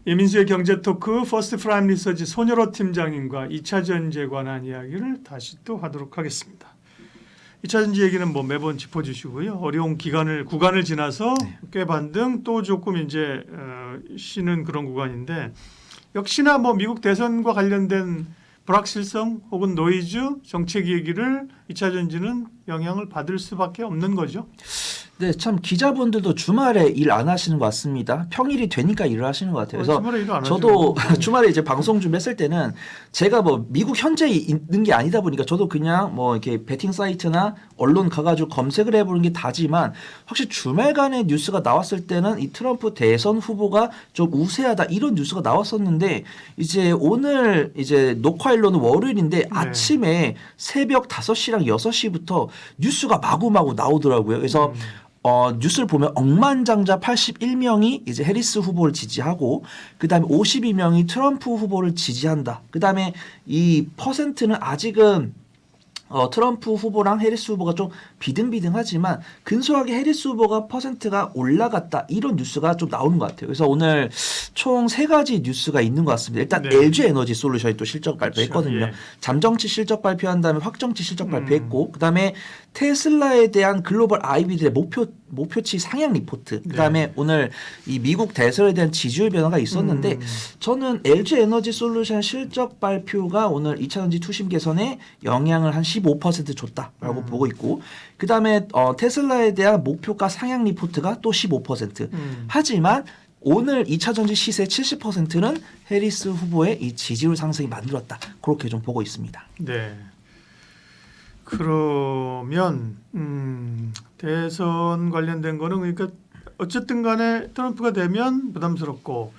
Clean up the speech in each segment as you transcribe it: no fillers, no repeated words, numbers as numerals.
이민수의 경제 토크 퍼스트 프라임 리서치 손여로 팀장님과 2차 전지에 관한 이야기를 다시 또 하도록 하겠습니다. 2차 전지 얘기는 뭐 매번 짚어주시고요. 어려운 구간을 지나서 꽤 반등 또 조금 이제 쉬는 그런 구간인데 역시나 뭐 미국 대선과 관련된 불확실성 혹은 노이즈 정책 얘기를 2차 전지는 영향을 받을 수밖에 없는 거죠. 네, 참 기자분들도 주말에 일 안 하시는 것 같습니다. 평일이 되니까 일을 하시는 것 같아요. 그래서 주말에 일을 안 저도 하죠. 주말에 이제 방송 준비했을 때는 제가 뭐 미국 현지에 있는 게 아니다 보니까 저도 그냥 뭐 이렇게 베팅 사이트나 언론 가가지고 검색을 해보는 게 다지만 확실히 주말간에 뉴스가 나왔을 때는 이 트럼프 대선 후보가 좀 우세하다 이런 뉴스가 나왔었는데 이제 오늘 이제 녹화일로는 월요일인데 아침에 새벽 5시랑 6시부터 뉴스가 마구마구 나오더라고요. 그래서 뉴스를 보면 억만장자 81명이 이제 해리스 후보를 지지하고 그다음에 52명이 트럼프 후보를 지지한다. 그다음에 이 퍼센트는 아직은 트럼프 후보랑 해리스 후보가 좀 비등비등하지만 근소하게 해리스 후보가 퍼센트가 올라갔다 이런 뉴스가 좀 나오는 것 같아요. 그래서 오늘 총 3가지 뉴스가 있는 것 같습니다. 일단 네. LG 에너지 솔루션이 또 실적 발표했거든요. 예. 잠정치 실적 발표한 다음에 확정치 실적 발표했고 그다음에 테슬라에 대한 글로벌 IB들의 목표치 상향 리포트. 그다음에 오늘 이 미국 대선에 대한 지지율 변화가 있었는데 저는 LG 에너지 솔루션 실적 발표가 오늘 2차 전지 투심 개선에 영향을 한 15% 줬다라고 보고 있고 그다음에 테슬라에 대한 목표가 상향 리포트가 또 15%. 하지만 오늘 2차 전지 시세 70%는 해리스 후보의 이 지지율 상승이 만들었다. 그렇게 좀 보고 있습니다. 네. 그러면 대선 관련된 거는 그러니까 어쨌든 간에 트럼프가 되면 부담스럽고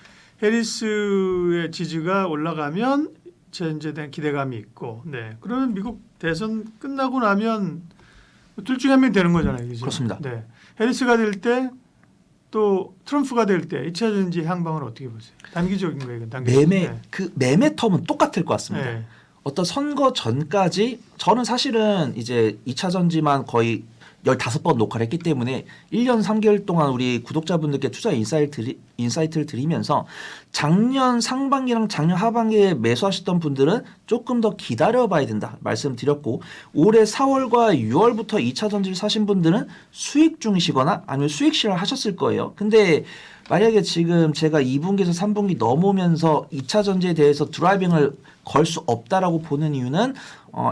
해리스의 지지가 올라가면 이제 대한 기대감이 있고 네. 그러면 미국 대선 끝나고 나면 둘 중에 한 명이 되는 거잖아요. 그죠? 그렇습니다. 네. 해리스가 될 때 또 트럼프가 될 때 2차 전지 향방을 어떻게 보세요? 단기적인 거예요. 이건 단기적인. 네. 매매 텀은 똑같을 것 같습니다. 네. 어떤 선거 전까지 저는 사실은 이제 2차 전지만 거의 15번 녹화를 했기 때문에 1년 3개월 동안 우리 구독자분들께 투자 인사이트를 드리면서 작년 상반기랑 작년 하반기에 매수하셨던 분들은 조금 더 기다려봐야 된다 말씀드렸고 올해 4월과 6월부터 2차 전지를 사신 분들은 수익 중이시거나 아니면 수익 실현을 하셨을 거예요. 근데 만약에 지금 제가 2분기에서 3분기 넘어오면서 2차 전지에 대해서 드라이빙을 걸 수 없다라고 보는 이유는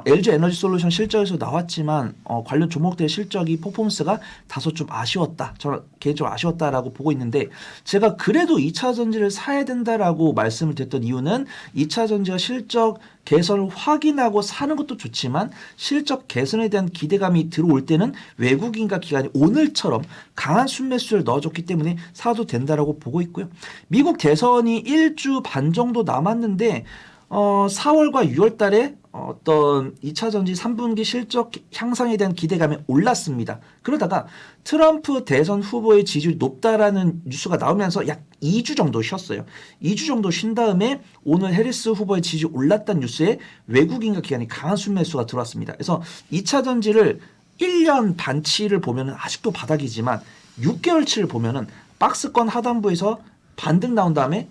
LG 에너지 솔루션 실적에서 나왔지만 관련 종목들의 실적이 퍼포먼스가 다소 좀 아쉬웠다. 저는 개인적으로 아쉬웠다라고 보고 있는데 제가 그래도 2차 전지를 사야 된다라고 말씀을 드렸던 이유는 2차 전지가 실적 개선을 확인하고 사는 것도 좋지만 실적 개선에 대한 기대감이 들어올 때는 외국인과 기관이 오늘처럼 강한 순매수를 넣어줬기 때문에 사도 된다라고 보고 있고요. 미국 대선이 1주 반 정도 남았는데 4월과 6월 달에 어떤 2차 전지 3분기 실적 향상에 대한 기대감이 올랐습니다. 그러다가 트럼프 대선 후보의 지지율이 높다라는 뉴스가 나오면서 약 2주 정도 쉬었어요. 2주 정도 쉰 다음에 오늘 해리스 후보의 지지율이 올랐다는 뉴스에 외국인과 기관이 강한 순매수가 들어왔습니다. 그래서 2차 전지를 1년 반치를 보면 아직도 바닥이지만 6개월치를 보면 박스권 하단부에서 반등 나온 다음에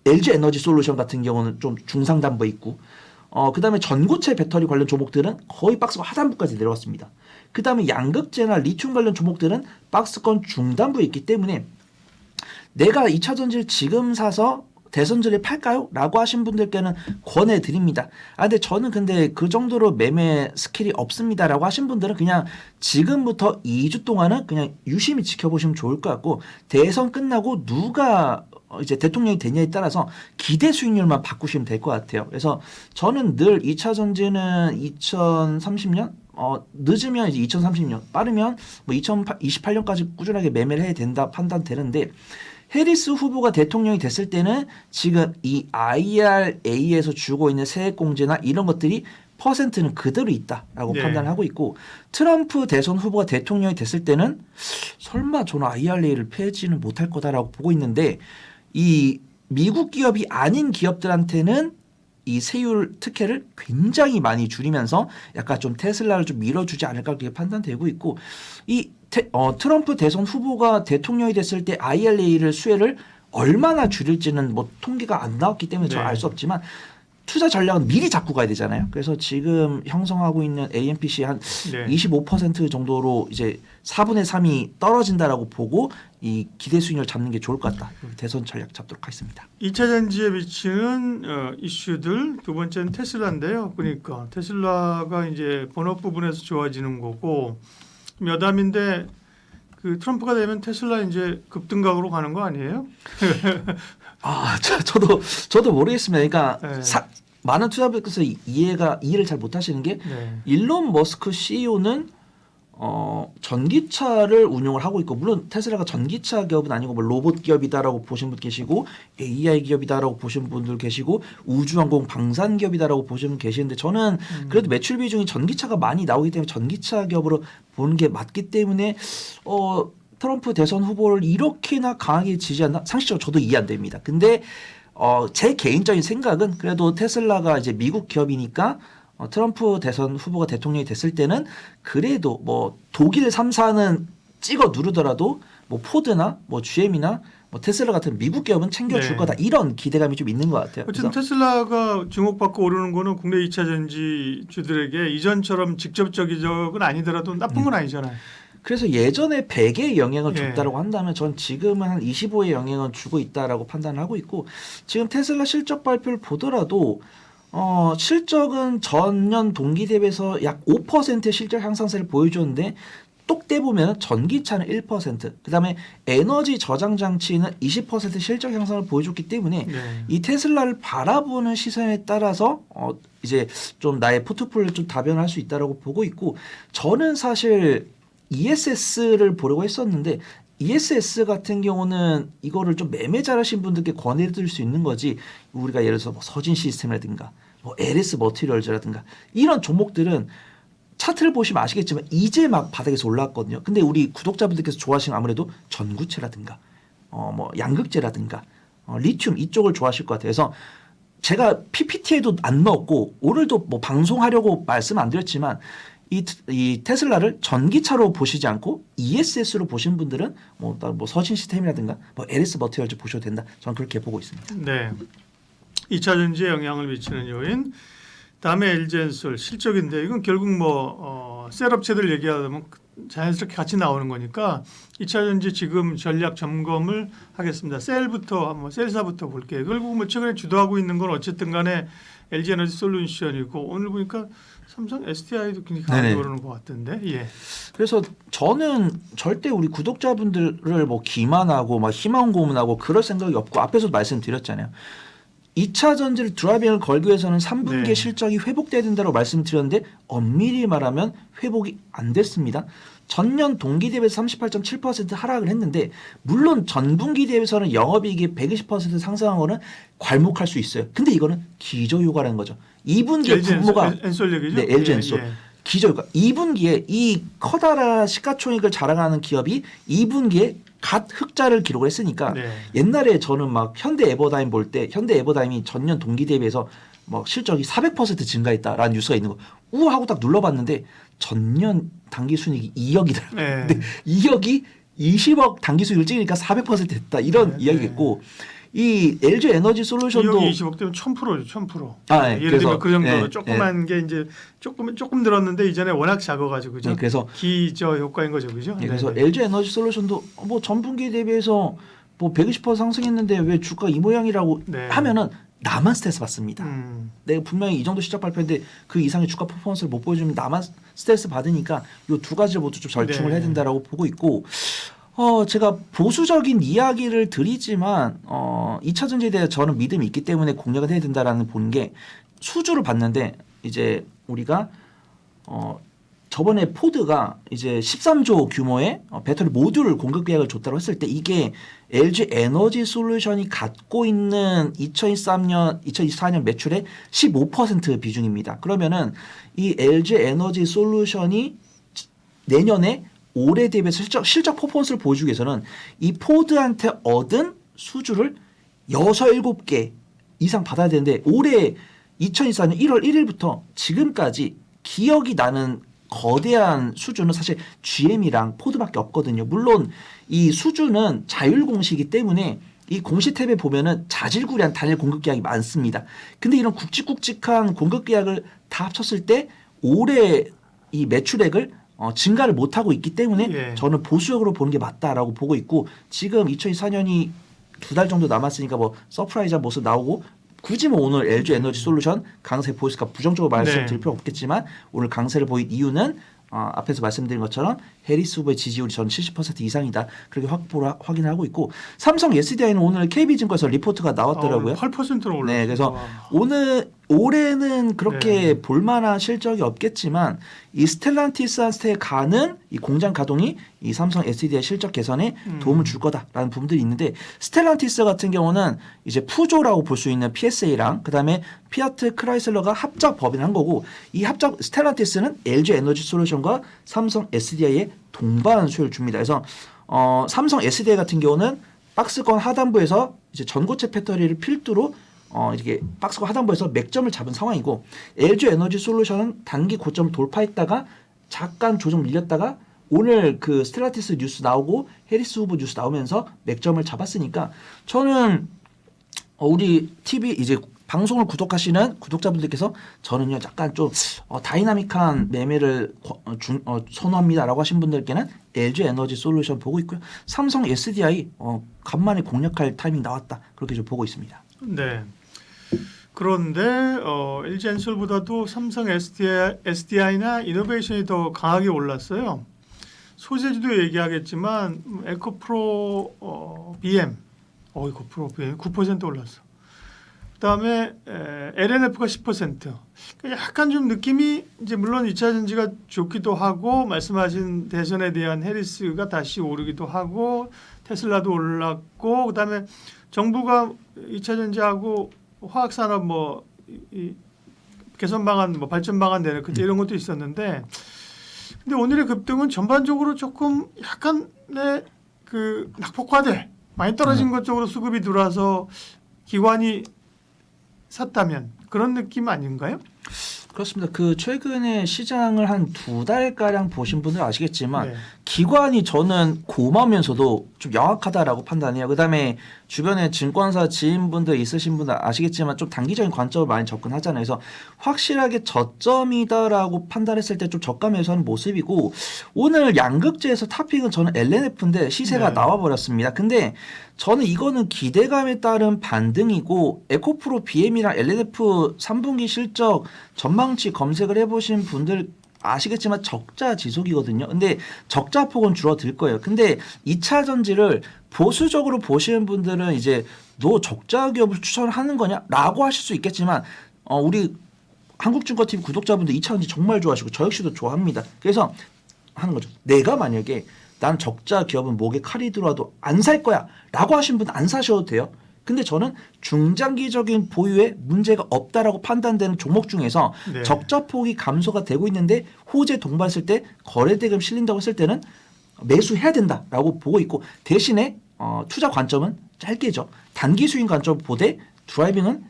LG 에너지 솔루션 같은 경우는 좀 중상단부에 있고 그다음에 전고체 배터리 관련 종목들은 거의 박스권 하단부까지 내려왔습니다. 그다음에 양극재나 리튬 관련 종목들은 박스권 중단부에 있기 때문에 내가 2차 전지를 지금 사서 대선 전에 팔까요? 라고 하신 분들께는 권해드립니다. 근데 저는 그 정도로 매매 스킬이 없습니다. 라고 하신 분들은 그냥 지금부터 2주 동안은 그냥 유심히 지켜보시면 좋을 것 같고 대선 끝나고 누가 이제 대통령이 되냐에 따라서 기대 수익률만 바꾸시면 될 것 같아요. 그래서 저는 늘 2차 전지는 2030년 늦으면 이제 2030년 빠르면 뭐 2028년까지 꾸준하게 매매를 해야 된다 판단되는데 해리스 후보가 대통령이 됐을 때는 지금 이 IRA에서 주고 있는 세액공제나 이런 것들이 퍼센트는 그대로 있다라고 판단을 하고 있고 트럼프 대선 후보가 대통령이 됐을 때는 설마 저는 IRA를 폐지는 못할 거다라고 보고 있는데 이 미국 기업이 아닌 기업들한테는 이 세율 특혜를 굉장히 많이 줄이면서 약간 좀 테슬라를 좀 밀어주지 않을까 그렇게 판단되고 있고 이 트럼프 대선 후보가 대통령이 됐을 때 IRA를 수혜를 얼마나 줄일지는 뭐 통계가 안 나왔기 때문에 네. 저 알 수 없지만 투자 전략은 미리 잡고 가야 되잖아요. 그래서 지금 형성하고 있는 AMPC 한 네. 25% 정도로 이제 4분의 3이 떨어진다라고 보고 이 기대 수익률 잡는 게 좋을 것 같다. 대선 전략 잡도록 하겠습니다. 2차 전지에 비치는 이슈들 두 번째는 테슬라인데요. 그러니까 테슬라가 이제 본업 부분에서 좋아지는 거고 여담인데 그 트럼프가 되면 테슬라 이제 급등각으로 가는 거 아니에요? 저도 모르겠습니다. 그러니까 네. 많은 투자자분께서 이해를 잘 못하시는 게 네. 일론 머스크 CEO는 전기차를 운용을 하고 있고 물론 테슬라가 전기차 기업은 아니고 뭐 로봇 기업이다라고 보신 분 계시고 AI 기업이다라고 보신 분들 계시고 우주항공 방산 기업이다라고 보신 분 계시는데 저는 그래도 매출 비중이 전기차가 많이 나오기 때문에 전기차 기업으로 보는 게 맞기 때문에 트럼프 대선 후보를 이렇게나 강하게 지지한다? 상식적으로 저도 이해 안 됩니다. 근데 제 개인적인 생각은 그래도 테슬라가 이제 미국 기업이니까 트럼프 대선 후보가 대통령이 됐을 때는 그래도 뭐 독일 3사는 찍어 누르더라도 뭐 포드나 뭐 GM이나 뭐 테슬라 같은 미국 기업은 챙겨줄 네. 거다 이런 기대감이 좀 있는 것 같아요. 어쨌든 테슬라가 주목받고 오르는 거는 국내 2차 전지주들에게 이전처럼 직접적인 아니더라도 나쁜 건 아니잖아요. 그래서 예전에 100의 영향을 예. 줬다라고 한다면 전 지금은 한 25의 영향을 주고 있다라고 판단을 하고 있고 지금 테슬라 실적 발표를 보더라도 실적은 전년 동기 대비해서 약 5% 실적 향상세를 보여줬는데 똑 떼보면 전기차는 1%, 그다음에 에너지 저장 장치는 20% 실적 향상을 보여줬기 때문에 네. 이 테슬라를 바라보는 시선에 따라서 이제 좀 나의 포트폴리오를 좀 다변할 수 있다라고 보고 있고 저는 사실 ESS를 보려고 했었는데 ESS 같은 경우는 이거를 좀 매매 잘하신 분들께 권해드릴 수 있는 거지 우리가 예를 들어서 뭐 서진 시스템이라든가 뭐 LS 머티리얼즈라든가 이런 종목들은 차트를 보시면 아시겠지만 이제 막 바닥에서 올라왔거든요. 근데 우리 구독자분들께서 좋아하시는 아무래도 전구체라든가 뭐 양극재라든가 리튬 이쪽을 좋아하실 것 같아요. 그래서 제가 PPT에도 안 넣었고 오늘도 뭐 방송하려고 말씀 안 드렸지만 이 테슬라를 전기차로 보시지 않고 ESS로 보신 분들은 뭐 서진 시스템이라든가 뭐 LS 머티리얼즈 보셔도 된다. 저는 그렇게 보고 있습니다. 네. 2차 전지에 영향을 미치는 요인. 다음에 LG엔솔 실적인데 이건 결국 뭐 셀업체들 얘기하면 자연스럽게 같이 나오는 거니까 2차 전지 지금 전략 점검을 하겠습니다. 셀사부터 볼게요. 결국 뭐 최근에 주도하고 있는 건 어쨌든 간에 LG에너지 솔루션이고 오늘 보니까 삼성 SDI도 굉장히 강하게 오르는 것 같던데. 예. 그래서 저는 절대 우리 구독자분들을 뭐 기만하고 막 희망 고문하고 그럴 생각이 없고 앞에서도 말씀드렸잖아요. 2차 전지를 드라이빙을 걸기 위해서는 3분기에 네. 실적이 회복돼야 된다고 말씀드렸는데 엄밀히 말하면 회복이 안 됐습니다. 전년 동기 대비해서 38.7% 하락을 했는데 물론 전분기 대비해서는 영업이익이 120% 상승한 거는 괄목할 수 있어요. 근데 이거는 기저효과라는 거죠. 2분기에 분모가 엔솔 얘기죠? 네, LG 엔솔. 예. 기저효과. 2분기에 이 커다란 시가총액을 자랑하는 기업이 2분기에 갓 흑자를 기록을 했으니까 네. 옛날에 저는 막 현대 에버다임 볼 때 현대 에버다임이 전년 동기 대비해서 막 실적이 400% 증가했다라는 뉴스가 있는 거 우와 하고 딱 눌러봤는데 전년 당기순이익이 2억이더라고요. 네. 근데 2억이 20억 당기순이익을 찍으니까 400% 됐다 이런 네, 이야기겠고 이 LG 에너지 솔루션도 2억이 20억 되면 1000%죠. 1000%. 아, 네. 예를 들면 그 정도로 네, 조그만 게 이제 조금 늘었는데 이전에 워낙 작아가지고 그죠? 네, 그래서 기저 효과인 거죠, 그죠? 네, 그래서 네. LG 에너지 솔루션도 뭐 전분기 대비해서 뭐 120% 상승했는데 왜 주가 이 모양이라고 네. 하면은 나만 스트레스 받습니다. 내가 분명히 이 정도 시작 발표인데 그 이상의 주가 퍼포먼스를 못 보여주면 나만 스트레스 받으니까 이 두 가지를 모두 좀 절충을 네. 해야 된다라고 보고 있고 제가 보수적인 이야기를 드리지만 2차 전지에 대해 저는 믿음이 있기 때문에 공략을 해야 된다라는 보는 게 수주를 봤는데 이제 우리가 저번에 포드가 이제 13조 규모의 배터리 모듈 공급 계약을 줬다고 했을 때 이게 LG 에너지 솔루션이 갖고 있는 2024년 매출의 15% 비중입니다. 그러면은 이 LG 에너지 솔루션이 내년에 올해 대비해서 실적 퍼포먼스를 보여주기 위해서는 이 포드한테 얻은 수주를 6, 7개 이상 받아야 되는데 올해 2024년 1월 1일부터 지금까지 기억이 나는 거대한 수주는 사실 GM이랑 포드밖에 없거든요. 물론 이 수주는 자율 공시이기 때문에 이 공시 탭에 보면은 자질구레한 단일 공급 계약이 많습니다. 근데 이런 굵직굵직한 공급 계약을 다 합쳤을 때 올해 이 매출액을 증가를 못하고 있기 때문에 예. 저는 보수적으로 보는 게 맞다라고 보고 있고 지금 2024년이 2달 정도 남았으니까 뭐 서프라이즈한 모습 나오고 굳이 뭐 오늘 LG 에너지 솔루션 강세 보였을까 부정적으로 말씀드릴 필요 없겠지만 오늘 강세를 보인 이유는 앞에서 말씀드린 것처럼 해리스 후보의 지지율이 저는 70% 이상이다. 그렇게 확인을 하고 있고 삼성 SDI는 오늘 KB증권에서 리포트가 나왔더라고요. 8%로 올랐어요. 네, 그래서 와. 올해는 그렇게 네. 볼만한 실적이 없겠지만 이 스텔란티스한테 가는 이 공장 가동이 이 삼성 SDI 실적 개선에 도움을 줄 거다라는 부분들이 있는데 스텔란티스 같은 경우는 이제 푸조라고 볼 수 있는 PSA랑 그다음에 피아트 크라이슬러가 합작 법인을 한 거고 이 합작 스텔란티스는 LG 에너지 솔루션과 삼성 SDI에 동반 수혜를 줍니다. 그래서 삼성 SDI 같은 경우는 박스권 하단부에서 이제 전고체 배터리를 필두로 이렇게 박스권 하단부에서 맥점을 잡은 상황이고 LG 에너지 솔루션은 단기 고점을 돌파했다가 잠깐 조정 밀렸다가 오늘 그 스텔라티스 뉴스 나오고 해리스 후보 뉴스 나오면서 맥점을 잡았으니까 저는 우리 TV 이제 방송을 구독하시는 구독자분들께서 저는요 약간 좀 다이나믹한 매매를 선호합니다라고 하신 분들께는 LG 에너지 솔루션 보고 있고요. 삼성 SDI 간만에 공략할 타이밍 나왔다 그렇게 좀 보고 있습니다. 네. 그런데 LG 엔솔보다도 삼성 SDI나 이노베이션이 더 강하게 올랐어요. 소재지도 얘기하겠지만 에코프로 BM, 에코프로 BM 9% 올랐어. 그다음에 LNF가 10%. 그러니까 약간 좀 느낌이 이제 물론 2차 전지가 좋기도 하고 말씀하신 대선에 대한 해리스가 다시 오르기도 하고 테슬라도 올랐고 그다음에 정부가 2차 전지하고 화학산업 이 개선 방안 발전 방안 내는 그때 이런 것도 있었는데 근데 오늘의 급등은 전반적으로 조금 약간의 그 낙폭과대 많이 떨어진 것 쪽으로 수급이 들어와서 기관이 샀다면 그런 느낌 아닌가요? 그렇습니다. 그 최근에 시장을 한 2달 가량 보신 분들 아시겠지만 네. 기관이 저는 고마우면서도 좀 영악하다라고 판단해요. 그다음에 주변에 증권사 지인분들 있으신 분들 아시겠지만 좀 단기적인 관점을 많이 접근하잖아요. 그래서 확실하게 저점이다라고 판단했을 때 좀 저가 매수하는 모습이고 오늘 양극재에서 탑픽은 저는 LNF인데 시세가 네. 나와버렸습니다. 근데 저는 이거는 기대감에 따른 반등이고 에코프로 BM이랑 LNF 3분기 실적 전망치 검색을 해보신 분들 아시겠지만 적자 지속이거든요. 근데 적자 폭은 줄어들 거예요. 근데 2차 전지를 보수적으로 보시는 분들은 이제 너 적자 기업을 추천하는 거냐라고 하실 수 있겠지만 우리 한국증권TV 구독자분들 2차 전지 정말 좋아하시고 저 역시도 좋아합니다. 그래서 하는 거죠. 내가 만약에 난 적자 기업은 목에 칼이 들어와도 안 살 거야 라고 하신 분은 안 사셔도 돼요. 근데 저는 중장기적인 보유에 문제가 없다라고 판단되는 종목 중에서 네. 적자 폭이 감소가 되고 있는데 호재 동반했을 때 거래대금 실린다고 했을 때는 매수해야 된다라고 보고 있고 대신에 투자 관점은 짧게죠. 단기 수익 관점 보되 드라이빙은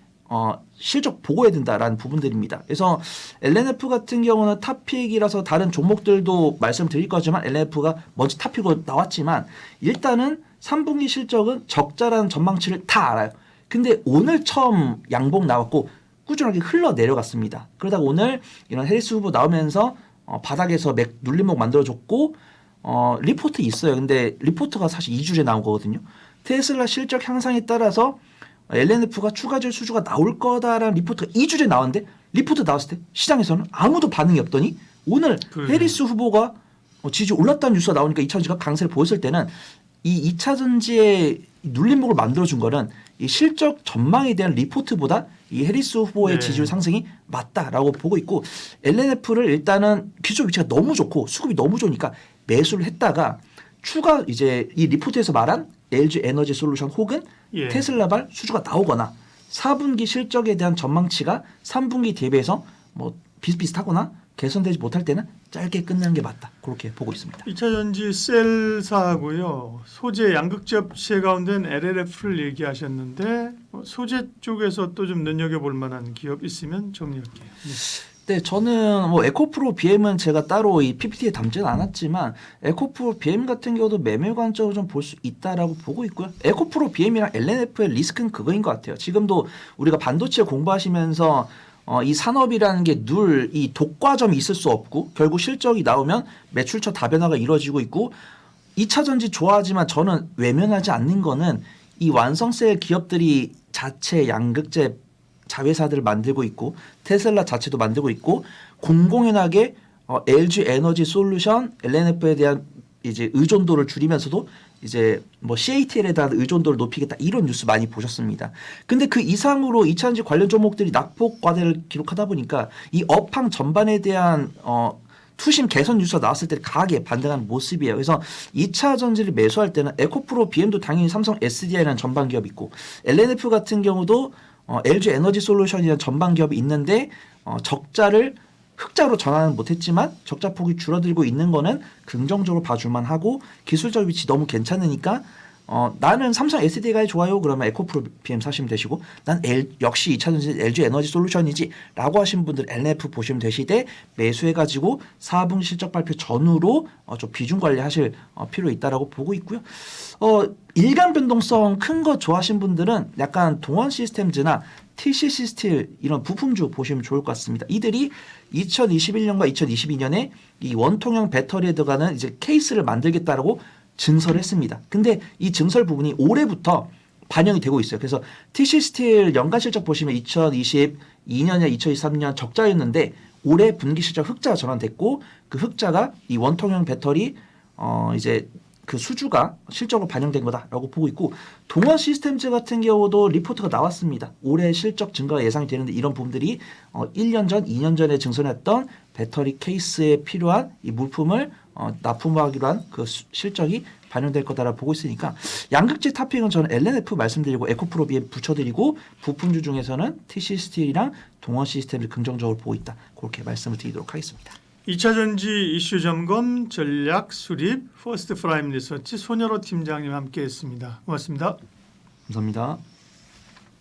실적 보고해야 된다라는 부분들입니다. 그래서 LNF 같은 경우는 탑픽이라서 다른 종목들도 말씀드릴 거지만 LNF가 먼저 탑픽으로 나왔지만 일단은 3분기 실적은 적자라는 전망치를 다 알아요. 근데 오늘 처음 양봉 나왔고 꾸준하게 흘러 내려갔습니다. 그러다가 오늘 이런 해리스 후보 나오면서 바닥에서 눌림목 만들어줬고 리포트 있어요. 근데 리포트가 사실 2주에 나온 거거든요. 테슬라 실적 향상에 따라서 LNF가 추가적 수주가 나올 거다라는 리포트가 2주에 나왔는데 리포트 나왔을 때 시장에서는 아무도 반응이 없더니 오늘 해리스 후보가 지지 올랐다는 뉴스가 나오니까 2차 전지가 강세를 보였을 때는 이 2차 전지의 눌림목을 만들어준 거는 이 실적 전망에 대한 리포트보다 이 해리스 후보의 지지율 상승이 맞다라고 보고 있고 LNF를 일단은 기초 위치가 너무 좋고 수급이 너무 좋으니까 매수를 했다가 추가 이제 이 리포트에서 말한 LG 에너지 솔루션 혹은 테슬라발 수주가 나오거나 4분기 실적에 대한 전망치가 3분기 대비해서 비슷비슷하거나 개선되지 못할 때는 짧게 끝내는 게 맞다. 그렇게 보고 있습니다. 2차 전지 셀사하고요. 소재 양극재 업체 가운데는 LLF를 얘기하셨는데 소재 쪽에서 또 좀 눈여겨볼 만한 기업 있으면 정리할게요. 네. 네, 저는 뭐 에코프로 BM은 제가 따로 이 PPT에 담지는 않았지만 에코프로 BM 같은 경우도 매매 관점으로 좀 볼 수 있다라고 보고 있고요. 에코프로 BM이랑 LNF의 리스크는 그거인 것 같아요. 지금도 우리가 반도체 공부하시면서 이 산업이라는 게 늘 이 독과점이 있을 수 없고 결국 실적이 나오면 매출처 다변화가 이루어지고 있고 2차 전지 좋아하지만 저는 외면하지 않는 거는 이 완성셀 기업들이 자체 양극재 자회사들을 만들고 있고 테슬라 자체도 만들고 있고 공공연하게 LG 에너지 솔루션, LNF에 대한 이제 의존도를 줄이면서도 이제 뭐 CATL에 대한 의존도를 높이겠다 이런 뉴스 많이 보셨습니다. 근데 그 이상으로 2차전지 관련 종목들이 낙폭 과대를 기록하다 보니까 이 업황 전반에 대한 투심 개선 뉴스가 나왔을 때 강하게 반등하는 모습이에요. 그래서 2차 전지를 매수할 때는 에코프로 BM도 당연히 삼성 SDI라는 전방 기업이 있고 LNF 같은 경우도 LG 에너지 솔루션이라는 전방 기업이 있는데 적자를 흑자로 전환은 못했지만 적자 폭이 줄어들고 있는 거는 긍정적으로 봐줄만 하고 기술적 위치 너무 괜찮으니까 나는 삼성 SDI가 좋아요. 그러면 에코프로 BM 사시면 되시고 난 역시 2차전지 LG 에너지 솔루션이지 라고 하신 분들 LNF 보시면 되시되 매수해가지고 4분기 실적 발표 전후로 좀 비중 관리하실 필요 있다라고 보고 있고요. 일간 변동성 큰 거 좋아하신 분들은 약간 동원 시스템즈나 TCC 스틸 이런 부품주 보시면 좋을 것 같습니다. 이들이 2021년과 2022년에 이 원통형 배터리에 들어가는 이제 케이스를 만들겠다라고 증설을 했습니다. 근데 이 증설 부분이 올해부터 반영이 되고 있어요. 그래서 TCC 스틸 연간 실적 보시면 2022년이나 2023년 적자였는데 올해 분기 실적 흑자가 전환됐고 그 흑자가 이 원통형 배터리 이제 그 수주가 실적으로 반영된 거다라고 보고 있고 동원 시스템즈 같은 경우도 리포트가 나왔습니다. 올해 실적 증가가 예상이 되는데 이런 부분들이 1년 전, 2년 전에 증설했던 배터리 케이스에 필요한 이 물품을 납품하기로 한 그 실적이 반영될 거다라고 보고 있으니까 양극재 탑핑은 저는 LNF 말씀드리고 에코프로 BM 붙여드리고 부품주 중에서는 TC 스틸이랑 동원 시스템을 긍정적으로 보고 있다. 그렇게 말씀을 드리도록 하겠습니다. 2차 전지 이슈 점검 전략 수립 퍼스트 프라임 리서치 손열호 팀장님 함께했습니다. 고맙습니다. 감사합니다.